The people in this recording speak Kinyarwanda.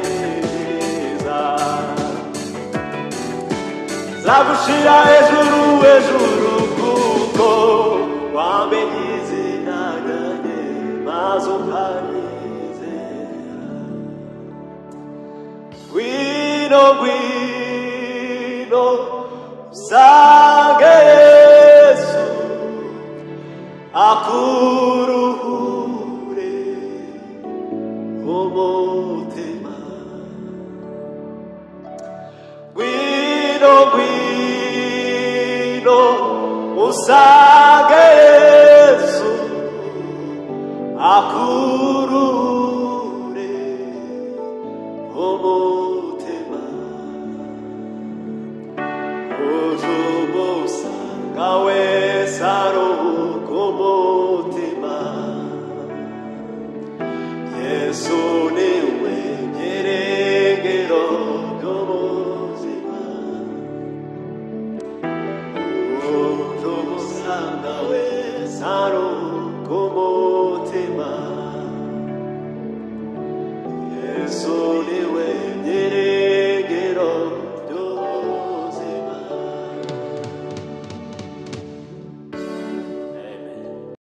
zamuaziza zagushira ejuru ejuru kuko wamenye izina ryanjye maze ukanyizera gwino gwino usange Yesu akuruhure umutima gwino gwino usange Yesu akuruhure umutima ujumusanga wese aruhuka umutima Yesu niwe byiringiro by'ubuzima ujumusanga wese aruhuka umutima Yesu niwe byiringiro